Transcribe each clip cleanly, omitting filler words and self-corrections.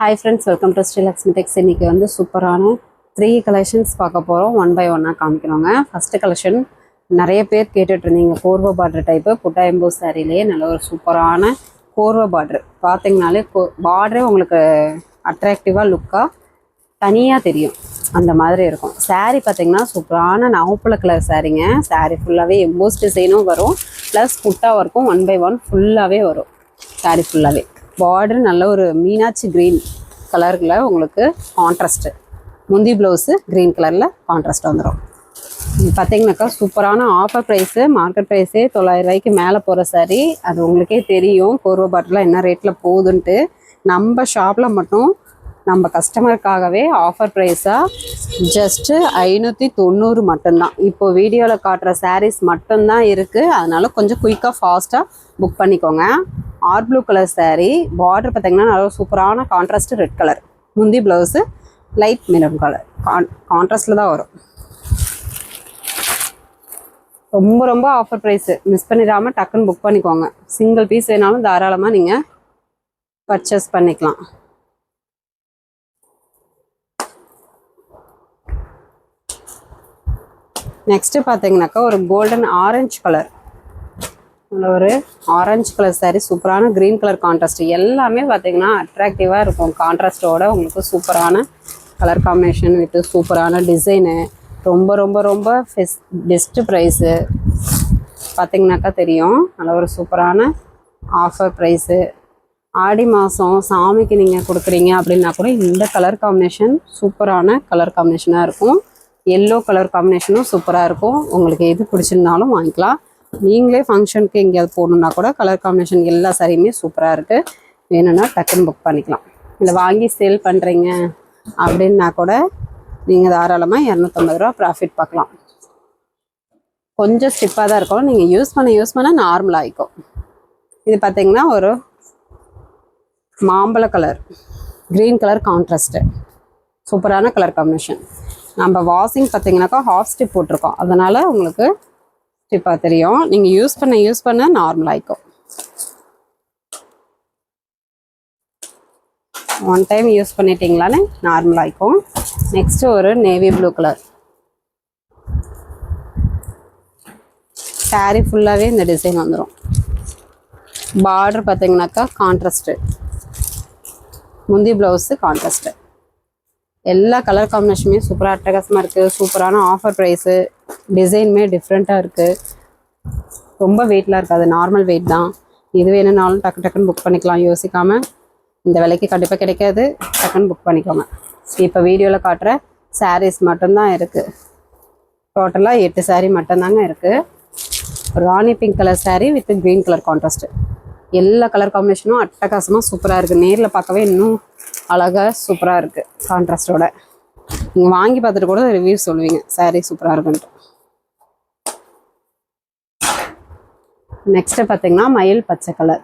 Hi friends, welcome to Sri Lakshmi Tex. இன்னைக்கு வந்து சூப்பரான 3 கலெக்ஷன்ஸ் பார்க்க போகிறோம். ஒன் பை ஒன்னாக காமிக்கிறோங்க. ஃபஸ்ட்டு கலெக்ஷன் நிறைய பேர் கேட்டுட்டு இருந்தீங்க. கோர்வா பார்டர் டைப்பு புட்டா எம்போ சாரிலேயே நல்ல ஒரு சூப்பரான கோர்வா பார்டர். பார்த்தீங்கனாலே பார்டரே உங்களுக்கு அட்ராக்டிவாக லுக்காக தனியாக தெரியும். அந்த மாதிரி இருக்கும். சாரீ பார்த்தீங்கன்னா சூப்பரான நவப்பழ கலர் சாரீங்க. சாரீ ஃபுல்லாகவே எம்போஸ் டிசைனும் வரும், ப்ளஸ் புட்டா ஒர்க்கும் ஒன் பை ஒன் ஃபுல்லாகவே வரும். சாரீ ஃபுல்லாகவே பார்டர் நல்ல ஒரு மீனாட்சி க்ரீன் கலரில் உங்களுக்கு கான்ட்ராஸ்ட்டு. முந்தி ப்ளவுஸு க்ரீன் கலரில் கான்ட்ராஸ்ட் வந்துடும். பார்த்தீங்கன்னாக்கா சூப்பரான ஆஃபர் ப்ரைஸு. மார்க்கெட் ப்ரைஸே 900 ரூபாய்க்கு மேலே போகிற சாரி. அது உங்களுக்கே தெரியும் கோர்வா பார்டரில் என்ன ரேட்டில் போகுதுன்ட்டு. நம்ம ஷாப்பில் மட்டும் நம்ம கஸ்டமருக்காகவே ஆஃபர் ப்ரைஸாக ஜஸ்ட்டு 590 மட்டும்தான். இப்போது வீடியோவில் காட்டுற சாரீஸ் மட்டும்தான் இருக்குது. அதனால் கொஞ்சம் குயிக்காக ஃபாஸ்ட்டாக புக் பண்ணிக்கோங்க. Or blue colour sari. Border பார்த்தீங்கன்னா நல்ல சூப்பரான கான்ட்ராஸ்ட் ரெட் கலர். முந்தி ப்ளவுஸு லைட் மெரூன் கலர் கான்ட்ராஸ்டில் தான் வரும். ரொம்ப ரொம்ப ஆஃபர் ப்ரைஸு. மிஸ் பண்ணிடாமல் டக்குன்னு புக் பண்ணிக்கோங்க. சிங்கிள் பீஸ் வேணாலும் தாராளமாக நீங்கள் பர்ச்சேஸ் பண்ணிக்கலாம். நெக்ஸ்ட்டு பார்த்தீங்கன்னாக்கா ஒரு கோல்டன் ஆரஞ்சு கலர், ஒரு ஆரஞ்சு கலர் சாரீ. சூப்பரான க்ரீன் கலர் கான்ட்ராஸ்ட். எல்லாமே பார்த்தீங்கன்னா அட்ராக்டிவாக இருக்கும். கான்ட்ராஸ்டோட உங்களுக்கு சூப்பரான கலர் காம்பினேஷன் வித் சூப்பரான டிசைனு. ரொம்ப ரொம்ப ரொம்ப பெஸ்ட்டு ப்ரைஸு. பார்த்தீங்கன்னாக்கா தெரியும். நல்ல ஒரு சூப்பரான ஆஃபர் ப்ரைஸு. ஆடி மாதம் சாமிக்கு நீங்கள் கொடுக்குறீங்க அப்படின்னா கூட இந்த கலர் காம்பினேஷன் சூப்பரான கலர் காம்பினேஷனாக இருக்கும். எல்லோ கலர் காம்பினேஷனும் சூப்பராக இருக்கும். உங்களுக்கு எது பிடிச்சிருந்தாலும் வாங்கிக்கலாம். நீங்களே ஃபங்க்ஷனுக்கு எங்கேயாவது போகணுன்னா கூட கலர் காம்பினேஷன் எல்லா சாரியுமே சூப்பராக இருக்குது. வேணும்னா டக்குன்னு புக் பண்ணிக்கலாம். இல்லை வாங்கி சேல் பண்ணுறீங்க அப்படின்னா கூட நீங்கள் தாராளமாக 250 ரூபா ப்ராஃபிட் பார்க்கலாம். கொஞ்சம் ஸ்டிப்பாக தான் இருக்கும். நீங்கள் யூஸ் பண்ண நார்மலாக ஆகிக்கும். இது பார்த்தீங்கன்னா ஒரு மாம்பழ கலர் க்ரீன் கலர் கான்ட்ராஸ்ட்டு. சூப்பரான கலர் காம்பினேஷன். நம்ம வாஷிங் பார்த்தீங்கன்னாக்கா ஹாஃப் ஸ்டிப் போட்டிருக்கோம். அதனால் உங்களுக்கு ஸ்டிப்பாக தெரியும். நீங்கள் யூஸ் பண்ண நார்மலாகிக்கும். ஒன் டைம் யூஸ் பண்ணிட்டீங்களான்னு நார்மலாகிக்கும். நெக்ஸ்ட்டு ஒரு நேவி ப்ளூ கலர் சாரீ. ஃபுல்லாகவே இந்த டிசைன் வந்துடும். பார்டர் பார்த்தீங்கன்னாக்கா கான்ட்ராஸ்ட்டு. முந்தி ப்ளவுஸு கான்ட்ராஸ்ட்டு. எல்லா கலர் காம்பினேஷனுமே சூப்பராக அட்டகாசமாக இருக்குது. சூப்பரான ஆஃபர் ப்ரைஸு. டிசைனுமே டிஃப்ரெண்ட்டாக இருக்குது. ரொம்ப வெயிட்லாம் இருக்காது, நார்மல் வெயிட் தான். இது வேணும்னாலும் டக்குன்னு புக் பண்ணிக்கலாம். யோசிக்காமல். இந்த விலைக்கு கண்டிப்பாக கிடைக்காது. டக்குன்னு புக் பண்ணிக்கோங்க. இப்போ வீடியோவில் காட்டுற சாரீஸ் மட்டும்தான் இருக்குது. டோட்டலாக 8 சாரீ மட்டும்தாங்க இருக்குது. ராணி pink colour sari with green colour contrast. எல்லா கலர் காம்பினேஷனும் அட்டகாசமாக சூப்பராக இருக்குது. நேரில் பார்க்கவே இன்னும் அழகாக சூப்பராக இருக்குது கான்ட்ராஸ்டோட. நீங்கள் வாங்கி பார்த்துட்டு கூட ரிவ்யூ சொல்லுவீங்க சாரீ சூப்பராக இருக்குன்ட்டு. நெக்ஸ்ட்டு பார்த்தீங்கன்னா மயில் பச்சை கலர்.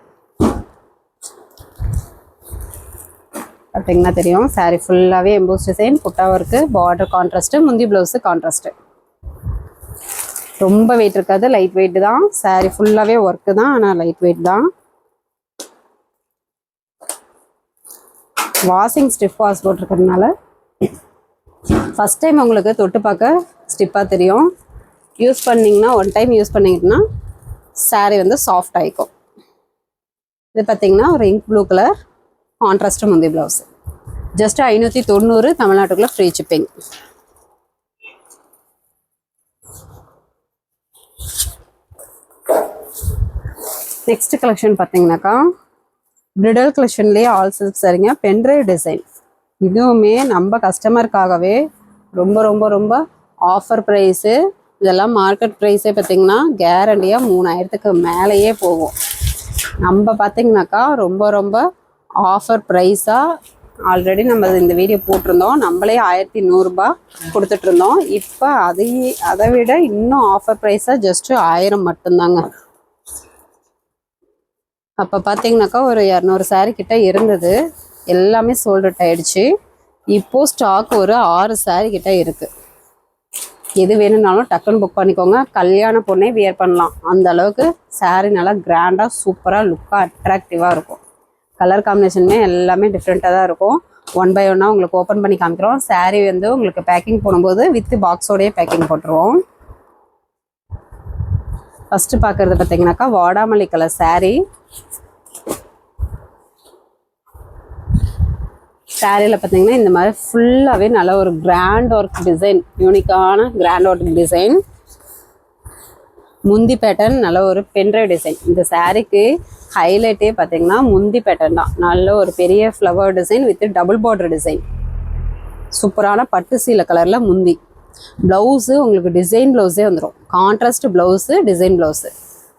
பார்த்தீங்கன்னா தெரியும். சாரீ ஃபுல்லாகவே எம்போஸ் டிசைன், புட்டா ஒர்க்கு, பார்டர் கான்ட்ராஸ்ட்டு, முந்தி ப்ளவுஸு கான்ட்ராஸ்ட்டு. ரொம்ப வெயிட் இருக்காது, லைட் வெயிட் தான். சாரீ ஃபுல்லாகவே ஒர்க்கு தான், ஆனால் லைட் வெயிட் தான். வாஷிங் ஸ்டிஃப் வாஷ் போட்டிருக்கிறதுனால ஃபஸ்ட் டைம் உங்களுக்கு தொட்டு பார்க்க ஸ்டிப்பாக தெரியும். யூஸ் பண்ணிங்கன்னா ஒன் டைம் யூஸ் பண்ணிங்கன்னா சாரீ வந்து சாஃப்ட் ஆகிக்கும். இது பார்த்திங்கன்னா ஒரு இங்க் ப்ளூ கலர் கான்ட்ராஸ்ட்டு முந்தி ப்ளவுஸு. ஜஸ்ட் 590 தமிழ்நாட்டுக்குள்ளே ஃப்ரீ ஷிப்பிங். நெக்ஸ்ட் கலெக்ஷன் பார்த்தீங்கன்னாக்கா பிரிடல் கலெக்ஷன்லேயே ஆல் சில்க் சரிங்க. Pen drive design. இதுவுமே நம்ம கஸ்டமருக்காகவே ரொம்ப ரொம்ப ரொம்ப ஆஃபர் ப்ரைஸு. இதெல்லாம் மார்க்கெட் ப்ரைஸே பார்த்திங்கன்னா கேரண்டியாக 3000க்கு மேலேயே போகும். நம்ம பார்த்திங்கனாக்கா ரொம்ப ரொம்ப ஆஃபர் ப்ரைஸாக ஆல்ரெடி நம்ம இந்த வீடியோ போட்டிருந்தோம். நம்மளே 1100 ரூபா கொடுத்துட்ருந்தோம். இப்போ அதை விட இன்னும் ஆஃபர் ப்ரைஸாக ஜஸ்ட்டு 1000 மட்டும்தாங்க. அப்போ பார்த்தீங்கன்னாக்கா ஒரு 200 சாரீ கிட்ட இருந்தது. எல்லாமே சோல்ட் அவுட் ஆகிடுச்சு. இப்போது ஸ்டாக் ஒரு 6 சாரீ கிட்ட இருக்குது. எது வேணும்னாலும் டக்குன்னு புக் பண்ணிக்கோங்க. கல்யாண பொண்ணே வியர் பண்ணலாம். அந்த அளவுக்கு சாரீ நல்லா கிராண்டாக சூப்பராக லுக்காக அட்ராக்டிவாக இருக்கும். கலர் காம்பினேஷனுமே எல்லாமே டிஃப்ரெண்ட்டாக தான் இருக்கும். 1 by 1 உங்களுக்கு ஓப்பன் பண்ணி காமிக்கிறோம். சாரீ வந்து உங்களுக்கு பேக்கிங் போடும்போது வித் பாக்ஸோடய பேக்கிங் போட்டுருவோம். ஃபஸ்ட்டு பார்க்குறது பார்த்தீங்கன்னாக்கா வாடாமல்லி கலர் சாரீ. சாரியில் பார்த்தீங்கன்னா இந்த மாதிரி ஃபுல்லாகவே நல்ல ஒரு கிராண்ட் ஒர்க் டிசைன், யூனிக்கான கிராண்ட் ஒர்க் டிசைன். முந்தி பேட்டர்ன் நல்ல ஒரு பென்ட்ரைவ் டிசைன். இந்த சாரீக்கு ஹைலைட்டே பார்த்தீங்கன்னா முந்தி பேட்டர்ன் தான். நல்ல ஒரு பெரிய flower design with double border design. சூப்பரான பட்டு சீலை கலரில் முந்தி. ப்ளவுஸு உங்களுக்கு டிசைன் ப்ளவுஸே வந்துடும். Contrast blouse, design blouse.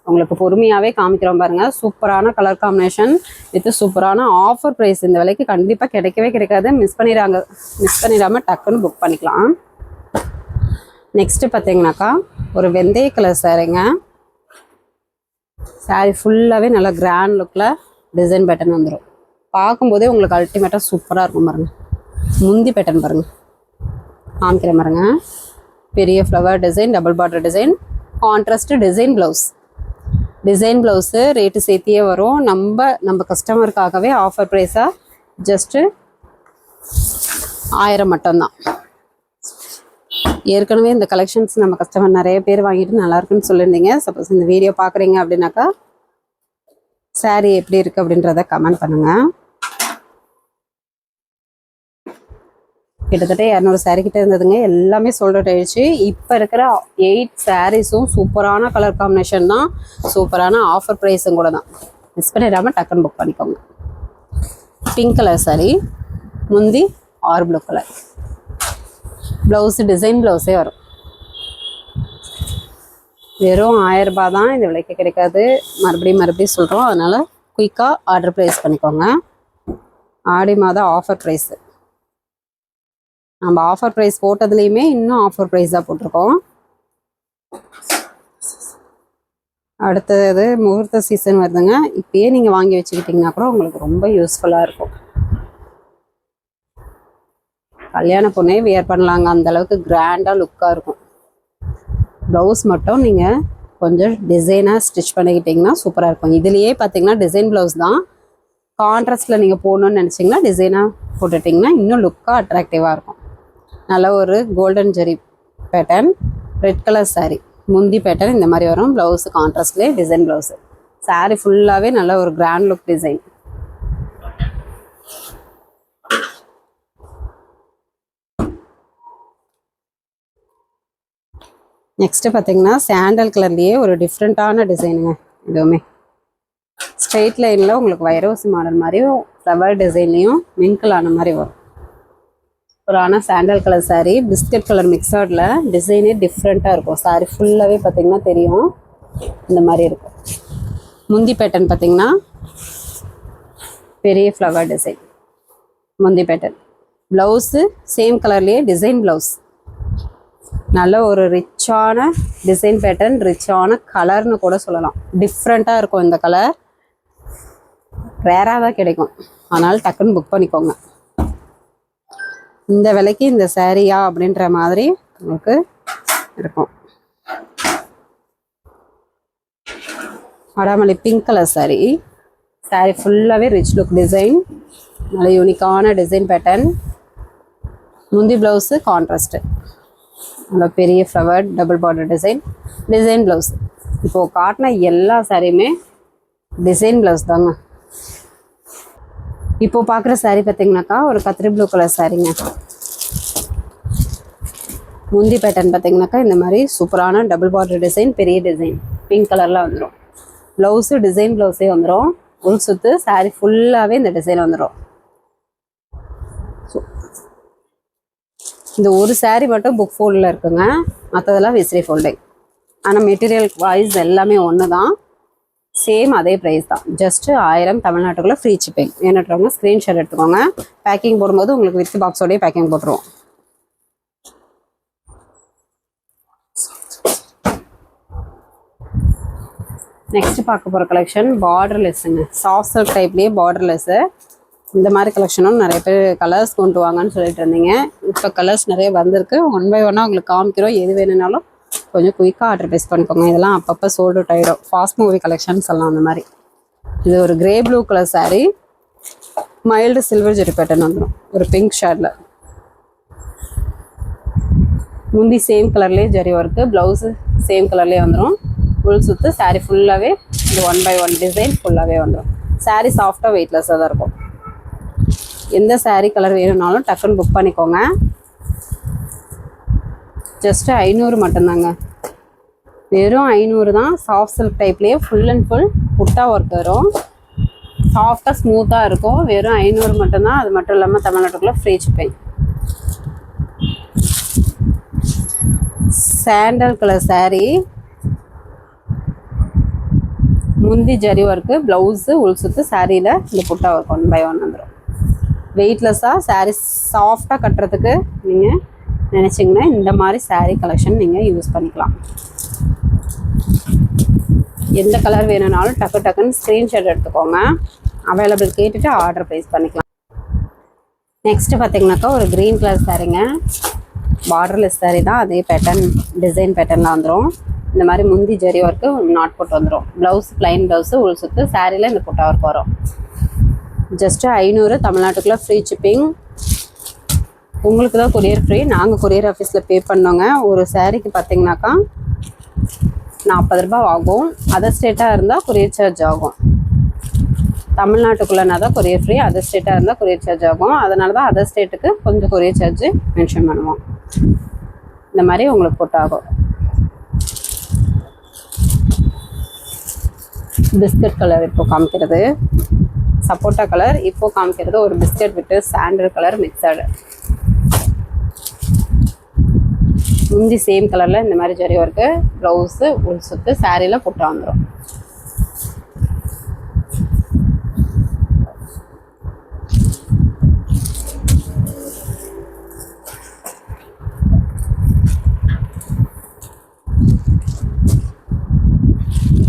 உங்களுக்கு பொறுமையாகவே காமிக்கிறோம் பாருங்கள். சூப்பரான கலர் காம்பினேஷன் வித் சூப்பரான ஆஃபர் ப்ரைஸ். இந்த விலைக்கு கண்டிப்பாக கிடைக்கவே கிடைக்காது. மிஸ் பண்ணிடாமல் டக்குன்னு புக் பண்ணிக்கலாம். நெக்ஸ்ட்டு பார்த்தீங்கன்னாக்கா ஒரு வெந்தய கலர் சாரீங்க. சாரீ ஃபுல்லாகவே நல்லா கிராண்ட் லுக்கில் டிசைன் பேட்டர்ன் வந்துடும். பார்க்கும்போதே உங்களுக்கு அல்டிமேட்டாக சூப்பராக இருக்கும் பாருங்கள். முந்தி பேட்டர்ன் பாருங்கள், காமிக்கிற பாருங்க. பெரிய flower design, double border design, contrast design blouse. Design blouse rate சேர்த்தியே வரும். நம்ம கஸ்டமருக்காகவே ஆஃபர் ப்ரைஸாக ஜஸ்ட்டு 1000 மட்டும்தான். ஏற்கனவே இந்த கலெக்ஷன்ஸ் நம்ம கஸ்டமர் நிறைய பேர் வாங்கிட்டு நல்லா இருக்குன்னு சொல்லியிருந்தீங்க. சப்போஸ் இந்த வீடியோ பார்க்குறீங்க அப்படின்னாக்கா சாரீ எப்படி இருக்குது அப்படின்றத கமெண்ட் பண்ணுங்கள். கிட்டத்தட்ட 200 சாரீ கிட்ட இருந்ததுங்க. எல்லாமே சோல்ட் ஆயிடுச்சு. இப்போ இருக்கிற 8 சாரீஸும் சூப்பரான கலர் காம்பினேஷன் தான், சூப்பரான ஆஃபர் ப்ரைஸும் கூட தான். மிஸ் பண்ணிடாமல் டக்குன்னு புக் பண்ணிக்கோங்க. பிங்க் கலர் சாரீ, முந்தி ஆர் ப்ளூ கலர். ப்ளவுஸு டிசைன் ப்ளவுஸே வரும். வெறும் 1000 ரூபாய் தான். இந்த விலைக்கு கிடைக்காது. மறுபடியும் சொல்கிறோம். அதனால் குயிக்காக ஆர்டர் ப்ளேஸ் பண்ணிக்கோங்க. ஆடி மாதம் ஆஃபர் ப்ரைஸு. நம்ம ஆஃபர் ப்ரைஸ் போட்டதுலேயுமே இன்னும் ஆஃபர் ப்ரைஸ் தான் போட்டிருக்கோம். அடுத்தது முகூர்த்த சீசன் வருதுங்க. இப்பயே நீங்கள் வாங்கி வச்சுக்கிட்டிங்கன்னா கூட உங்களுக்கு ரொம்ப யூஸ்ஃபுல்லாக இருக்கும். கல்யாண பொண்ணே வியர் பண்ணலாங்க. அந்தளவுக்கு கிராண்டாக லுக்காக இருக்கும். ப்ளவுஸ் மட்டும் நீங்கள் கொஞ்சம் டிசைனாக ஸ்டிச் பண்ணிக்கிட்டிங்கன்னா சூப்பராக இருக்கும். இதுலேயே பார்த்தீங்கன்னா டிசைன் ப்ளவுஸ் தான். கான்ட்ராஸ்டில் நீங்கள் போடணுன்னு நினச்சிங்கன்னா டிசைனாக போட்டுட்டிங்கன்னா இன்னும் லுக்காக அட்ராக்டிவாக இருக்கும். நல்ல ஒரு golden zari pattern, red colour sari, முந்தி பேட்டர்ன் இந்த மாதிரி வரும். ப்ளவுஸு கான்ட்ராஸ்ட்லேயே டிசைன் ப்ளவுஸு. சாரீ ஃபுல்லாகவே நல்ல ஒரு கிராண்ட் லுக் டிசைன். நெக்ஸ்ட்டு பார்த்தீங்கன்னா சாண்டல் கலர்லேயே ஒரு டிஃப்ரெண்ட்டான டிசைனுங்க. இதுவுமே ஸ்ட்ரெயிட் லைனில் உங்களுக்கு வைரோசி மாடல் மாதிரியும் ஃப்ளவர் டிசைன்லேயும் மிங்கிள் ஆன மாதிரி வரும். ஒரு sandal colour sari, biscuit colour மிக்சடில் டிசைனே டிஃப்ரெண்ட்டாக இருக்கும். சாரீ ஃபுல்லாகவே பார்த்தீங்கன்னா தெரியும் இந்த மாதிரி இருக்கும். முந்தி பேட்டர்ன் பார்த்தீங்கன்னா பெரிய ஃப்ளவர் டிசைன் முந்தி பேட்டர்ன். ப்ளவுஸு சேம் கலர்லேயே டிசைன் ப்ளவுஸ். நல்ல ஒரு ரிச்சான டிசைன் பேட்டர்ன், ரிச்சான கலர்னு கூட சொல்லலாம். டிஃப்ரெண்ட்டாக இருக்கும். இந்த கலர் ரேராக தான் கிடைக்கும். அதனால் டக்குன்னு புக் பண்ணிக்கோங்க. இந்த விலைக்கு இந்த சாரியா அப்படின்ற மாதிரி உங்களுக்கு இருக்கும். வடாமல்லி பிங்க் கலர் சாரீ. சாரீ ஃபுல்லாகவே ரிச் லுக் டிசைன், நல்ல யூனிக்கான டிசைன் பேட்டர்ன். முந்தி ப்ளவுஸு கான்ட்ராஸ்ட்டு, நல்ல பெரிய flower double border design, design blouse. இப்போது காட்டின எல்லா சாரியுமே டிசைன் ப்ளவுஸ் தாங்க. இப்போது பார்க்குற சாரீ பார்த்தீங்கன்னாக்கா ஒரு கத்திரி ப்ளூ கலர் சாரீங்க. முந்தி பேட்டர்ன் பார்த்தீங்கன்னாக்கா இந்த மாதிரி சூப்பரான டபுள் பார்டர் டிசைன், பெரிய டிசைன் பிங்க் கலரில் வந்துடும். ப்ளவுஸு டிசைன் ப்ளவுஸே வந்துடும். உள் சுற்று சாரீ ஃபுல்லாகவே இந்த டிசைன் வந்துடும். இந்த ஒரு சாரீ மட்டும் புக் ஃபோல்டில் இருக்குங்க. மற்றதெல்லாம் விசிறி ஃபோல்டிங். ஆனால் மெட்டீரியல் வைஸ் எல்லாமே ஒன்று தான். சேம் அதே ப்ரைஸ் தான். ஜஸ்ட்டு 1000 தமிழ்நாட்டுக்குள்ளே ஃப்ரீ ஷிப்பிங். வேணுன்றவங்க ஸ்க்ரீன்ஷாட் எடுத்துக்கோங்க. பேக்கிங் போடும்போது உங்களுக்கு வித் பாக்ஸோடய பேக்கிங் போட்டுருவோம். நெக்ஸ்ட் பார்க்க போகிற கலெக்ஷன் பார்டர்லெஸ்ஸுங்க. சாஃப்ட் சில்க் டைப்லேயே பார்டர்லெஸ்ஸு. இந்த மாதிரி கலெக்ஷனும் நிறைய பேர் கலர்ஸ் கொண்டு வாங்கன்னு சொல்லிட்டு இருந்தீங்க. இப்போ கலர்ஸ் நிறைய வந்திருக்கு. 1 by 1 உங்களுக்கு காமிக்கிறோம். எது வேணும்னாலும் கொஞ்சம் குயிக்காக ஆர்டர் ப்ளேஸ் பண்ணிக்கோங்க. இதெல்லாம் அப்பப்போ சோல்ட் அவுட் ஆகிடும். ஃபாஸ்ட் மூவி கலெக்ஷன்ஸ் எல்லாம் அந்த மாதிரி. இது ஒரு grey blue colour sari. Mild silver zari pattern வந்துடும் ஒரு பிங்க் ஷேடில். முந்தி சேம் கலர்லேயே ஜரி ஒர்க்கு, ப்ளவுஸு சேம் கலர்லேயே வந்துடும். ஃபுல் சுற்று சாரீ ஃபுல்லாகவே இந்த 1/1 டிசைன் ஃபுல்லாகவே வந்துடும். சாரீ சாஃப்டாக வெயிட்லெஸ்ஸாக தான் இருக்கும். எந்த சாரீ கலர் வேணும்னாலும் டக்குன்னு புக் பண்ணிக்கோங்க. ஜஸ்ட்டு 500 மட்டும்தாங்க, வெறும் 500 தான். சாஃப்ட் சில்க் டைப்லேயே ஃபுல் அண்ட் ஃபுல் புட்டா ஒர்க் வரும். சாஃப்டாக ஸ்மூத்தாக இருக்கும். வெறும் 500 மட்டும்தான். அது மட்டும் இல்லாமல் தமிழ்நாட்டுக்குள்ளே free shipping. Sandal colour sari, முந்தி ஜரி ஒர்க்கு, ப்ளவுஸு உள் சுற்று, சாரியில் இந்த புட்டா ஒர்க் 1/1 வந்துடும். வெயிட்லெஸ்ஸாக சாரீ சாஃப்டாக கட்டுறதுக்கு நீங்கள் நினச்சிங்கன்னா இந்த மாதிரி சாரீ கலெக்ஷன் நீங்கள் யூஸ் பண்ணிக்கலாம். எந்த கலர் வேணும்னாலும் டக்கு டக்குன்னு ஸ்க்ரீன்ஷாட் எடுத்துக்கோங்க. அவைலபிள் கேட்டுட்டு ஆர்டர் ப்ளேஸ் பண்ணிக்கலாம். நெக்ஸ்ட்டு பார்த்தீங்கன்னாக்கா ஒரு க்ரீன் கலர் சாரீங்க. பார்டர்லெஸ் சாரீ தான், அதே பேட்டர்ன் டிசைன் பேட்டர்னில் வந்துடும். இந்த மாதிரி முந்தி ஜரி ஒர்க்கு நாட் போட்டு வந்துடும். ப்ளவுஸ் ப்ளைன் ப்ளவுஸு உள் சுற்று, சாரியில் இந்த புட்டா ஒர்க் வரும். ஜஸ்ட்டு 500, தமிழ்நாட்டுக்குள்ளே ஃப்ரீ ஷிப்பிங். உங்களுக்கு தான் கொரியர் ஃப்ரீ. நாங்கள் கொரியர் ஆஃபீஸில் பே பண்ணோங்க. ஒரு சாரீக்கு பார்த்தீங்கன்னாக்கா 40 ரூபா ஆகும். அதர் ஸ்டேட்டாக இருந்தால் கொரியர் சார்ஜ் ஆகும். தமிழ்நாட்டுக்குள்ளேனா தான் கொரியர் ஃப்ரீ, அதர் ஸ்டேட்டாக இருந்தால் கொரியர் சார்ஜ் ஆகும். அதனால தான் அதர் ஸ்டேட்டுக்கு கொஞ்சம் கொரியர் சார்ஜ் மென்ஷன் பண்ணுவோம். இந்த மாதிரி உங்களுக்கு போட்டு ஆகும். பிஸ்கட் கலர் இப்போ காமிக்கிறது, சப்போட்டா கலர் இப்போ காமிக்கிறது ஒரு பிஸ்கட் விட்டு சாண்டல் கலர் மிக்சடு. முந்தி சேம் கலரில் இந்த மாதிரி ஜரி ஒர்க்கு, ப்ளவுஸு உள் சுற்று, சாரியில் புட்டா வந்துடும்.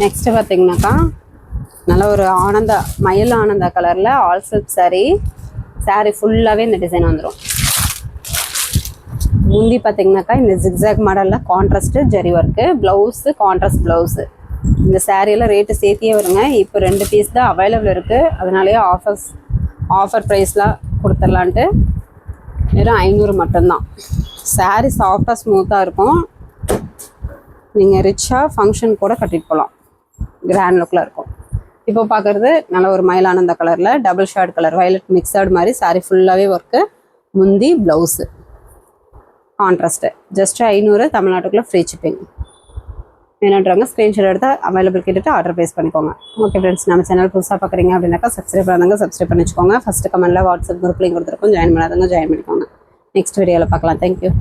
நெக்ஸ்ட்டு பார்த்தீங்கன்னாக்கா நல்ல ஒரு மயில் ஆனந்தா கலரில் ஆல் சில்க் சாரீ. சாரீ ஃபுல்லாகவே இந்த டிசைன் வந்துடும். முந்தி பார்த்தீங்கன்னாக்கா இந்த ஜிக்ஸாக் மாடலில் contrast zari work, blouse contrast blouse. இந்த சாரியெல்லாம் ரேட்டு சேர்த்தியே வருங்க. இப்போ 2 பீஸ் தான் அவைலபிள் இருக்குது. அதனாலேயே ஆஃபர் ப்ரைஸ்லாம் கொடுத்துடலான்ட்டு வெறும் 500 மட்டும்தான். சாரீ சாஃப்டாக ஸ்மூத்தாக இருக்கும். நீங்கள் ரிச்சாக ஃபங்க்ஷன் கூட கட்டிட்டு போகலாம். கிராண்ட் லுக்கில் இருக்கும். இப்போ பார்க்குறது நல்ல ஒரு மயிலானந்த கலரில் double shade colour violet mixed மாதிரி சாரீ ஃபுல்லாகவே ஒர்க்கு, முந்தி ப்ளவுஸு கான்ட்ராஸ்ட்டு. ஜஸ்ட்டு 500, தமிழ்நாட்டுக்குள்ளே ஃப்ரீ ஷிப்பிங். வேணுன்றவங்க ஸ்க்ரீன்ஷாட் எடுத்து அவைலபிள் கேட்டுட்டு ஆர்டர் ப்ளேஸ் பண்ணிக்கோங்க. ஓகே ஃப்ரெண்ட்ஸ், நம்ம சேனல் புதுசாக பார்க்குறீங்க அப்படின்னாக்கா சப்ஸ்கிரைப் பண்ணாதவங்க சப்ஸ்கிரைப் பண்ணிக்கோங்க. ஃபஸ்ட்டு கமெண்ட்டில் வாட்ஸ்அப் குரூப் லிங்க் கொடுத்துருக்கோம். ஜாயின் பண்ணாதவங்க ஜாயின் பண்ணிக்கோங்க. நெக்ஸ்ட் வீடியோவில் பார்க்கலாம். தேங்க்யூ.